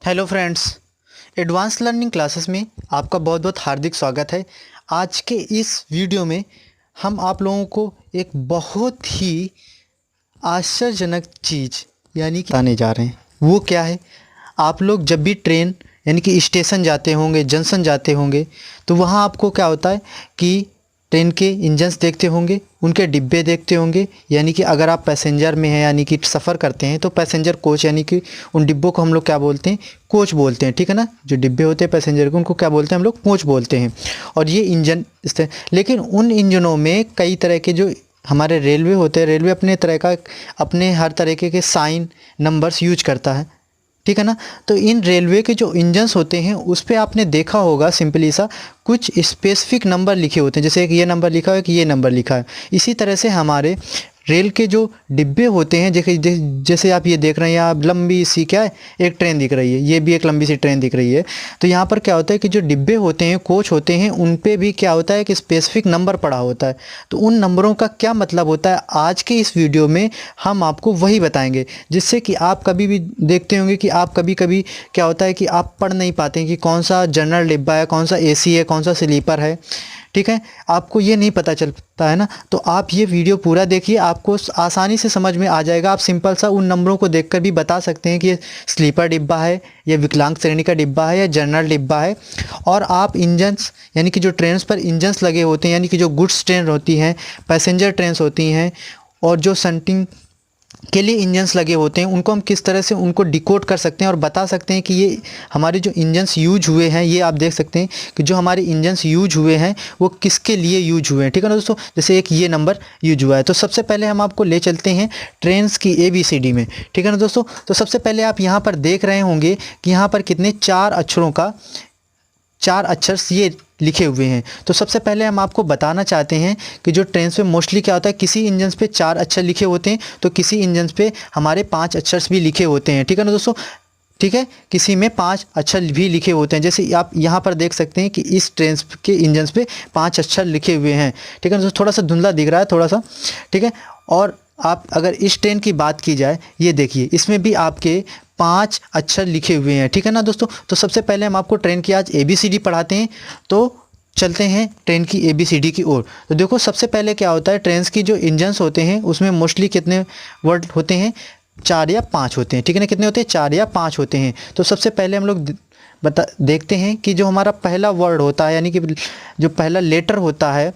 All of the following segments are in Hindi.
Hello friends, advance learning classes में आपका बहुत बहुत हार्दिक स्वागत है। आज के इस वीडियो में हम आप लोगों को एक बहुत ही आश्चर्यजनक चीज़ यानी कि बताने जा रहे हैं। वो क्या है? आप लोग जब भी ट्रेन यानी कि स्टेशन जाते होंगे, जंक्शन जाते होंगे, तो वहाँ आपको क्या होता है कि ट्रेन के इंजन्स देखते होंगे, उनके डिब्बे देखते होंगे। यानी कि अगर आप पैसेंजर में हैं यानी कि सफ़र करते हैं तो पैसेंजर कोच यानी कि उन डिब्बों को हम लोग क्या बोलते हैं? कोच बोलते हैं, ठीक है ना। जो डिब्बे होते हैं पैसेंजर के उनको क्या बोलते हैं? हम लोग कोच बोलते हैं। और ये इंजन इस तरह, लेकिन उन इंजनों में कई तरह के जो हमारे रेलवे होते हैं, रेलवे अपने तरह का अपने हर तरीके के साइन नंबर्स यूज करता है, ठीक है ना। तो इन रेलवे के जो इंजन्स होते हैं उस पर आपने देखा होगा सिंपली सा कुछ स्पेसिफिक नंबर लिखे होते हैं, जैसे एक ये नंबर लिखा है, कि ये नंबर लिखा है। इसी तरह से हमारे रेल के जो डिब्बे होते हैं, जैसे आप ये देख रहे हैं, यहाँ लंबी सी क्या है, एक ट्रेन दिख रही है, ये भी एक लंबी सी ट्रेन दिख रही है। तो यहाँ पर क्या होता है कि जो डिब्बे होते हैं, कोच होते हैं, उन पे भी क्या होता है कि स्पेसिफिक नंबर पड़ा होता है। तो उन नंबरों का क्या मतलब होता है, आज के इस वीडियो में हम आपको वही बताएंगे, जिससे कि आप कभी भी देखते होंगे कि आप कभी कभी क्या होता है कि आप पढ़ नहीं पाते कि कौन सा जनरल डिब्बा है, कौन सा एसी है, कौन सा स्लीपर है, ठीक है। आपको ये नहीं पता चलता है ना। तो आप ये वीडियो पूरा देखिए, आपको आसानी से समझ में आ जाएगा। आप सिंपल सा उन नंबरों को देखकर भी बता सकते हैं कि ये स्लीपर डिब्बा है, या विकलांग श्रेणी का डिब्बा है, या जनरल डिब्बा है। और आप इंजन्स यानी कि जो ट्रेन पर इंजन्स लगे होते हैं, यानी कि जो गुड्स ट्रेन होती हैं, पैसेंजर ट्रेन होती हैं, और जो शंटिंग के लिए इंजन्स लगे होते हैं, उनको हम किस तरह से उनको डिकोड कर सकते हैं और बता सकते हैं कि ये हमारे जो इंजन्स यूज हुए हैं, ये आप देख सकते हैं कि जो हमारे इंजन्स यूज हुए हैं वो किसके लिए यूज हुए हैं, ठीक है ना दोस्तों। जैसे एक ये नंबर यूज हुआ है, तो सबसे पहले हम आपको ले चलते हैं ट्रेन्स की ABCD में, ठीक है ना दोस्तों। तो सबसे पहले आप यहाँ पर देख रहे होंगे कि यहाँ पर कितने 4 अक्षरों का 4 अक्षर ये लिखे हुए हैं। तो सबसे पहले हम आपको बताना चाहते हैं कि जो ट्रेन पे मोस्टली क्या होता है, किसी इंजन पे 4 अक्षर लिखे होते हैं, तो किसी इंजन पे हमारे 5 अक्षर भी लिखे होते हैं, ठीक है ना दोस्तों। ठीक है, किसी में 5 अक्षर भी लिखे होते हैं। जैसे आप यहाँ पर देख सकते हैं कि इस ट्रेन के इंजन पे 5 अक्षर लिखे हुए हैं, ठीक है ना दोस्तों। थोड़ा सा धुंधला दिख रहा है, थोड़ा सा, ठीक है। और आप अगर इस ट्रेन की बात की जाए, ये देखिए इसमें भी आपके 5 अक्षर लिखे हुए हैं, ठीक है ना दोस्तों। तो सबसे पहले हम आपको ट्रेन की आज ABCD पढ़ाते हैं, तो चलते हैं ट्रेन की ABCD की ओर। तो देखो सबसे पहले क्या होता है, ट्रेन की जो इंजन्स होते हैं उसमें मोस्टली कितने वर्ड होते हैं? 4 या 5 होते हैं, ठीक है ना। कितने होते हैं? 4 या 5 होते हैं। तो सबसे पहले हम लोग देखते हैं कि जो हमारा पहला वर्ड होता है, यानी कि जो पहला लेटर होता है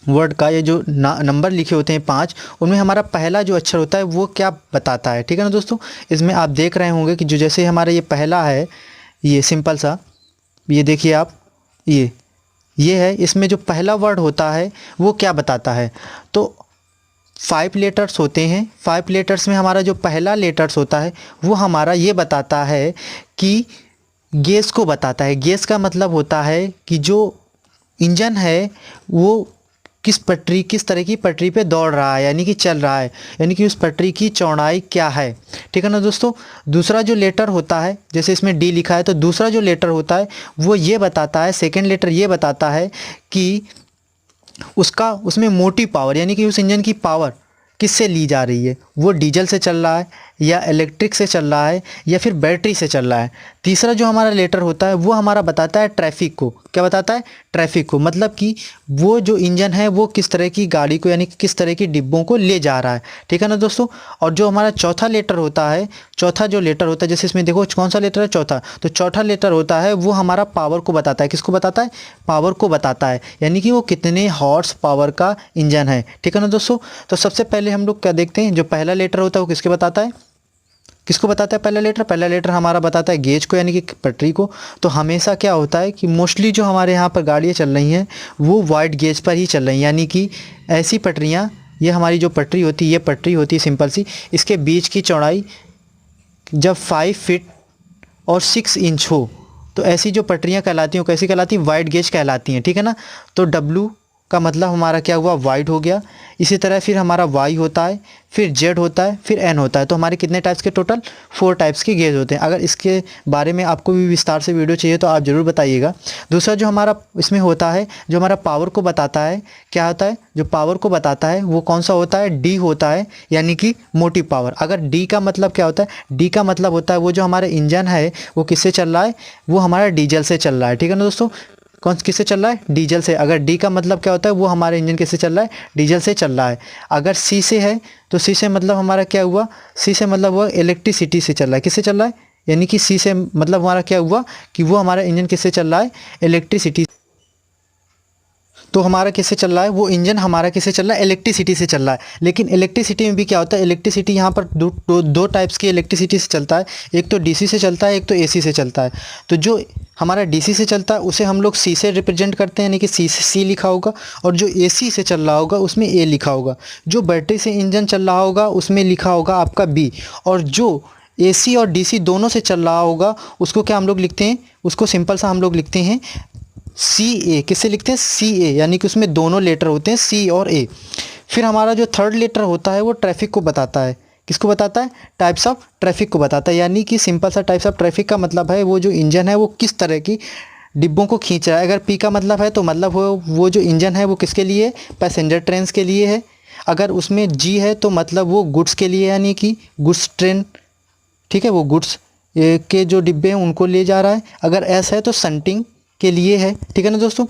वर्ड का, ये जो नंबर लिखे होते हैं 5, उनमें हमारा पहला जो अक्षर होता है वो क्या बताता है, ठीक है ना दोस्तों। इसमें आप देख रहे होंगे कि जो जैसे हमारा ये पहला है, ये सिंपल सा, ये देखिए आप, ये है, इसमें जो पहला वर्ड होता है वो क्या बताता है? तो 5 लेटर्स होते हैं। 5 लेटर्स में हमारा जो पहला लेटर्स होता है वो हमारा ये बताता है कि गैस को बताता है। गैस का मतलब होता है कि जो इंजन है वो किस तरह की पटरी पे दौड़ रहा है, यानी कि चल रहा है, यानी कि उस पटरी की चौड़ाई क्या है, ठीक है ना दोस्तों। दूसरा जो लेटर होता है, जैसे इसमें D लिखा है, तो दूसरा जो लेटर होता है वो ये बताता है, सेकंड लेटर ये बताता है कि उसमें मोटिव पावर, यानी कि उस इंजन की पावर किससे ली जा रही है, वो डीजल से चल रहा है, या इलेक्ट्रिक से चल रहा है, या फिर बैटरी से चल रहा है। तीसरा जो हमारा लेटर होता है वो हमारा बताता है ट्रैफिक को। क्या बताता है? ट्रैफिक को, मतलब कि वो जो इंजन है वो किस तरह की गाड़ी को, यानी कि किस तरह की डिब्बों को ले जा रहा है, ठीक है ना दोस्तों। और जो हमारा चौथा लेटर होता है, चौथा जो लेटर होता है, जैसे इसमें देखो कौन सा लेटर है? चौथा। तो चौथा लेटर होता है वो हमारा पावर को बताता है। किसको बताता है? पावर को बताता है, यानी कि वो कितने हॉर्स पावर का इंजन है, ठीक है ना दोस्तों। तो सबसे पहले हम लोग क्या देखते हैं, जो पहला लेटर होता है वो किसके बताता है? किसको बताता है पहला लेटर? पहला लेटर हमारा बताता है गेज को, यानी कि पटरी को। तो हमेशा क्या होता है कि मोस्टली जो हमारे यहाँ पर गाड़ियाँ चल रही हैं वो वाइड गेज पर ही चल रही हैं, यानी कि ऐसी पटरियाँ, ये हमारी जो पटरी होती है, ये पटरी होती है सिंपल सी, इसके बीच की चौड़ाई जब 5 फीट और 6 इंच हो, तो ऐसी जो पटरियाँ कहलाती हैं कैसी कहलाती हैं? वाइड गेज कहलाती हैं, ठीक है ना। तो W का मतलब हमारा क्या हुआ, वाइड हो गया। इसी तरह फिर हमारा वाई होता है, फिर जेड होता है, फिर एन होता है। तो हमारे कितने टाइप्स के, टोटल 4 टाइप्स के गेज होते हैं। अगर इसके बारे में आपको भी विस्तार से वीडियो चाहिए तो आप ज़रूर बताइएगा। दूसरा जो हमारा इसमें होता है, जो हमारा पावर को बताता है, क्या होता है, जो पावर को बताता है वो कौन सा होता है, डी होता है, यानी कि मोटिव पावर। अगर डी का मतलब क्या होता है, डी का मतलब होता है वो जो हमारा इंजन है वो किससे चल रहा है, वो हमारा डीजल से चल रहा है। ठीक है ना दोस्तों, कौन किससे चल रहा है, डीजल से। अगर डी का मतलब क्या होता है, वो हमारे इंजन किससे चल रहा है, डीजल से चल रहा है। अगर सी से है तो सी से मतलब हमारा क्या हुआ, सी से मतलब वो इलेक्ट्रिसिटी से चल रहा है। किससे चल रहा है, यानी कि सी से मतलब हमारा क्या हुआ कि वो हमारा इंजन किससे चल रहा है, इलेक्ट्रिसिटी। तो हमारा किससे चल रहा है, वो इंजन हमारा किससे चल रहा है, इलेक्ट्रिसिटी से चल रहा है। लेकिन इलेक्ट्रिसिटी में भी क्या होता है, इलेक्ट्रिसिटी यहाँ पर दो टाइप्स की इलेक्ट्रिसिटी से चलता है। एक तो डीसी से चलता है, एक तो एसी से चलता है। तो जो हमारा डीसी से चलता है उसे हम लोग सी से रिप्रेजेंट करते हैं, यानी कि सी लिखा होगा। और जो एसी से चल रहा होगा उसमें ए लिखा होगा। जो बैटरी से इंजन चल रहा होगा उसमें लिखा होगा आपका बी। और जो एसी और डीसी दोनों से चल रहा होगा उसको क्या हम लोग लिखते हैं, उसको सिंपल सा हम लोग लिखते हैं सी ए। किससे लिखते हैं, सी ए, यानी कि उसमें दोनों लेटर होते हैं, सी और ए। फिर हमारा जो थर्ड लेटर होता है वो ट्रैफिक को बताता है। किसको बताता है, टाइप्स ऑफ ट्रैफिक को बताता है। यानी कि सिंपल सा टाइप्स ऑफ ट्रैफिक का मतलब है वो जो इंजन है वो किस तरह की डिब्बों को खींच रहा है। अगर पी का मतलब है तो मतलब वो जो इंजन है वो किसके लिए, पैसेंजर ट्रेन के लिए है। अगर उसमें जी है तो मतलब वो गुड्स के लिए, यानी कि गुड्स ट्रेन। ठीक है, वो गुड्स के जो डिब्बे हैं उनको ले जा रहा है। अगर एस है तो संटिंग के लिए है। ठीक है ना दोस्तों।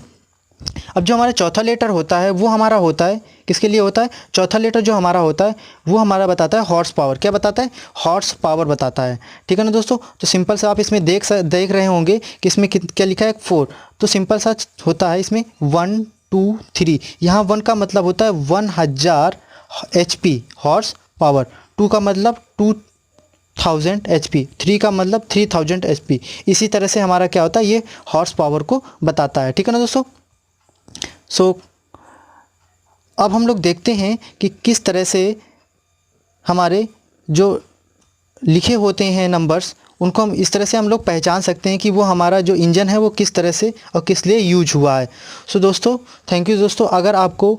अब जो हमारा चौथा लेटर होता है वो हमारा होता है किसके लिए होता है, चौथा लेटर जो हमारा होता है वो हमारा बताता है हॉर्स पावर। क्या बताता है, हॉर्स पावर बताता है। ठीक है ना दोस्तों। तो सिंपल से आप इसमें देख रहे होंगे कि इसमें क्या लिखा है, 4। तो सिंपल सा होता है इसमें 1 2 3। यहाँ 1 का मतलब होता है 1000 HP हॉर्स पावर, 2 का मतलब 2000 HP, 3 का मतलब 3000 HP। इसी तरह से हमारा क्या होता है, ये हॉर्स पावर को बताता है। ठीक है ना दोस्तों। अब हम लोग देखते हैं कि किस तरह से हमारे जो लिखे होते हैं नंबर्स उनको हम इस तरह से हम लोग पहचान सकते हैं कि वो हमारा जो इंजन है वो किस तरह से और किस लिए यूज हुआ है। दोस्तों थैंक यू दोस्तों। अगर आपको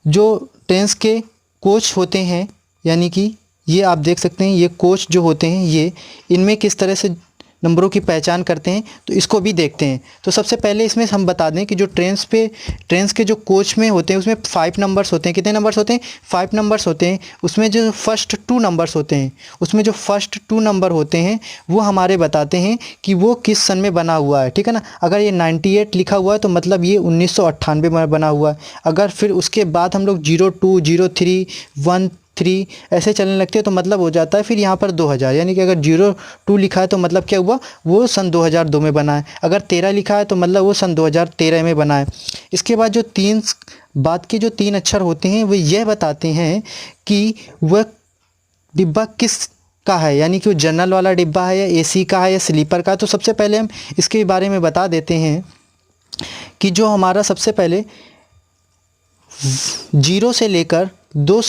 जो ट्रेन्स के कोच होते हैं, यानी कि ये आप देख सकते हैं ये कोच जो होते हैं ये इनमें किस तरह से नंबरों की पहचान करते हैं तो इसको भी देखते हैं। तो सबसे पहले इसमें हम बता दें कि जो ट्रेन्स के जो कोच में होते हैं उसमें 5 नंबर्स होते हैं। कितने नंबर्स होते हैं, 5 नंबर्स होते हैं। उसमें जो फर्स्ट 2 नंबर्स होते हैं, उसमें जो फर्स्ट 2 नंबर होते हैं वो हमारे बताते हैं कि वो किस सन में बना हुआ है। ठीक है ना। अगर ये 98 लिखा हुआ है तो मतलब ये 1998 में बना हुआ है। अगर फिर उसके बाद हम लोग 02 03 13 ऐसे चलने लगते हैं तो मतलब हो जाता है फिर यहाँ पर 2000, यानी कि अगर 02 लिखा है तो मतलब क्या हुआ, वो सन 2002 में बना है। अगर 13 लिखा है तो मतलब वो सन 2013 में बना है। इसके बाद जो बाद के जो 3 अक्षर होते हैं वो यह बताते हैं कि वह डिब्बा किस का है, यानी कि वो जनरल वाला डिब्बा है या एसी का है या स्लीपर का है। तो सबसे पहले हम इसके बारे में बता देते हैं कि जो हमारा सबसे पहले 0 से लेकर 2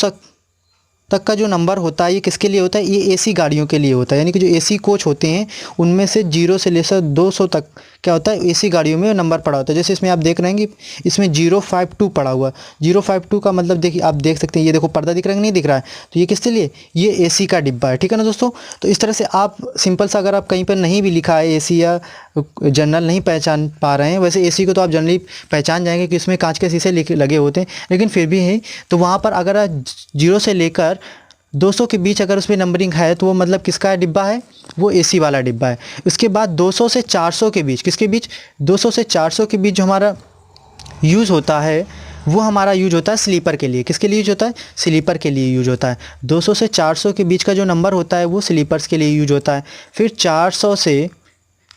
तक का जो नंबर होता है ये किसके लिए होता है, ये एसी गाड़ियों के लिए होता है। यानी कि जो एसी कोच होते हैं उनमें से 0 से लेकर 200 तक क्या होता है, एसी गाड़ियों में नंबर पड़ा होता है। जैसे इसमें आप देख रहे हैं कि इसमें 052 पड़ा हुआ है। 052 का मतलब देखिए, आप देख सकते हैं ये देखो पर्दा दिख रहा है कि नहीं दिख रहा है, तो ये किसके लिए, ये एसी का डिब्बा है। ठीक है ना दोस्तों। तो इस तरह से आप सिंपल सा, अगर आप कहीं पर नहीं भी लिखा है एसी या जनरल नहीं पहचान पा रहे हैं, वैसे एसी को तो आप जनरली पहचान जाएंगे कि इसमें कांच के शीशे लगे होते हैं, लेकिन फिर भी है तो वहाँ पर अगर 0 से लेकर 200 के बीच अगर उसमें नंबरिंग है तो वो मतलब किसका डिब्बा है, वो एसी वाला डिब्बा है। उसके बाद 200 से 400 के बीच, किसके बीच, 200 से 400 के बीच जो हमारा यूज़ होता है वो हमारा यूज होता है स्लीपर के लिए। किसके लिए यूज होता है, स्लीपर के लिए यूज होता है। 200 से 400 के बीच का जो नंबर होता है वो स्लीपर्स के लिए यूज होता है। फिर 400 से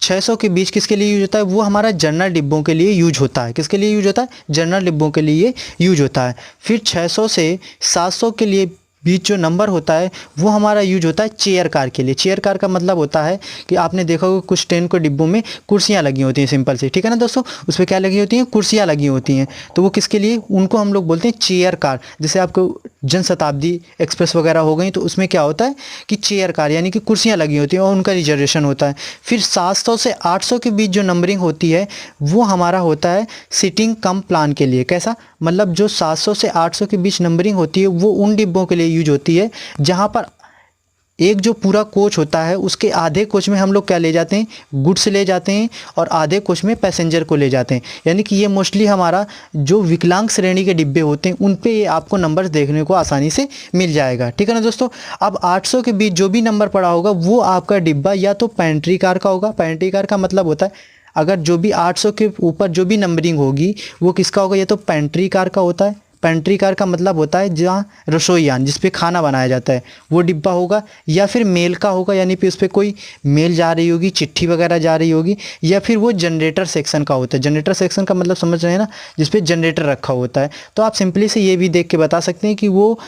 600 के बीच किसके लिए यूज होता है, वो हमारा जनरल डिब्बों के लिए यूज होता है। किसके लिए यूज होता है, जनरल डिब्बों के लिए यूज होता है। फिर 600 से 700 के लिए बीच जो नंबर होता है वो हमारा यूज होता है चेयर कार के लिए। चेयर कार का मतलब होता है कि आपने देखा होगा कुछ ट्रेन को डिब्बों में कुर्सियाँ लगी होती हैं, सिंपल से। ठीक है ना दोस्तों, उस पर क्या लगी होती हैं, कुर्सियाँ लगी होती हैं। तो वो किसके लिए, उनको हम लोग बोलते हैं चेयर कार। जैसे आपको जनशताब्दी एक्सप्रेस वगैरह हो गई, तो उसमें क्या होता है कि चेयर कार यानी कि कुर्सियाँ लगी होती हैं और उनका रिजर्वेशन होता है। फिर 700 से 800 के बीच जो नंबरिंग होती है वो हमारा होता है सीटिंग कम प्लान के लिए। कैसा मतलब जो 700 से 800 के बीच नंबरिंग होती है वो उन डिब्बों के लिए यूज होती है जहाँ पर एक जो पूरा कोच होता है उसके आधे कोच में हम लोग क्या ले जाते हैं, गुड्स ले जाते हैं, और आधे कोच में पैसेंजर को ले जाते हैं। यानी कि ये मोस्टली हमारा जो विकलांग श्रेणी के डिब्बे होते हैं उन पे ये आपको नंबर्स देखने को आसानी से मिल जाएगा। ठीक है ना दोस्तों। अब 800 के बीच जो भी नंबर पड़ा होगा वो आपका डिब्बा या तो पेंट्री कार का होगा। पेंट्री कार का मतलब होता है अगर जो भी 800 के ऊपर जो भी नंबरिंग होगी वो किसका होगा, ये तो पेंट्री कार का होता है। पेंट्री कार का मतलब होता है जहाँ रसोईयान जिस पे खाना बनाया जाता है वो डिब्बा होगा, या फिर मेल का होगा यानी कि उस पर कोई मेल जा रही होगी, चिट्ठी वगैरह जा रही होगी, या फिर वो जनरेटर सेक्शन का होता है। जनरेटर सेक्शन का मतलब समझ रहे हैं ना, जिस पे जनरेटर रखा होता है। तो आप सिंपली से ये भी देख के बता सकते हैं कि वो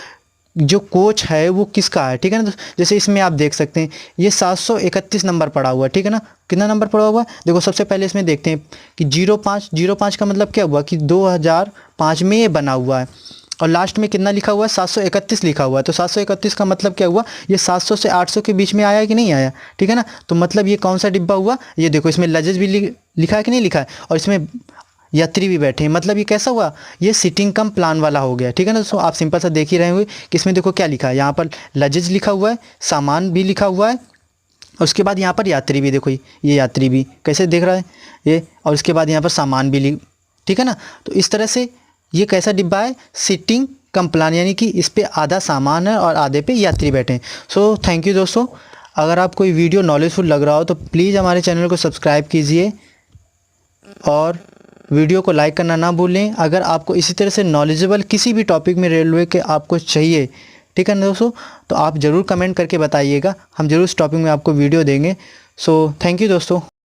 जो कोच है वो किसका है। ठीक है ना। जैसे इसमें आप देख सकते हैं ये 731 नंबर पड़ा हुआ है। ठीक है ना। कितना नंबर पड़ा हुआ है देखो, सबसे पहले इसमें देखते हैं कि 05 का मतलब क्या हुआ कि 2005 में ये बना हुआ है, और लास्ट में कितना लिखा हुआ है 731 लिखा हुआ है। तो 731 का मतलब क्या हुआ, ये 700 से 800 के बीच में आया कि नहीं आया। ठीक है ना। तो मतलब ये कौन सा डिब्बा हुआ, ये देखो इसमें लगेज भी लिखा है कि नहीं लिखा है, और इसमें यात्री भी बैठे हैं। मतलब ये कैसा हुआ, ये सीटिंग कम प्लान वाला हो गया। ठीक है ना दोस्तों। आप सिंपल सा देख ही रहे होंगे कि इसमें देखो क्या लिखा है, यहाँ पर लगेज लिखा हुआ है, सामान भी लिखा हुआ है, और उसके बाद यहाँ पर यात्री भी, देखो ये यात्री भी कैसे देख रहा है ये, और उसके बाद यहाँ पर सामान भी ठीक है ना। तो इस तरह से ये कैसा डिब्बा है, सीटिंग कम प्लान, यानी कि इस पर आधा सामान है और आधे पे यात्री बैठे हैं। सो थैंक यू दोस्तों। अगर आप कोई वीडियो नॉलेजफुल लग रहा हो तो प्लीज़ हमारे चैनल को सब्सक्राइब कीजिए और वीडियो को लाइक करना ना भूलें। अगर आपको इसी तरह से नॉलेजेबल किसी भी टॉपिक में रेलवे के आपको चाहिए, ठीक है ना दोस्तों, तो आप ज़रूर कमेंट करके बताइएगा, हम ज़रूर इस टॉपिक में आपको वीडियो देंगे। सो थैंक यू दोस्तों।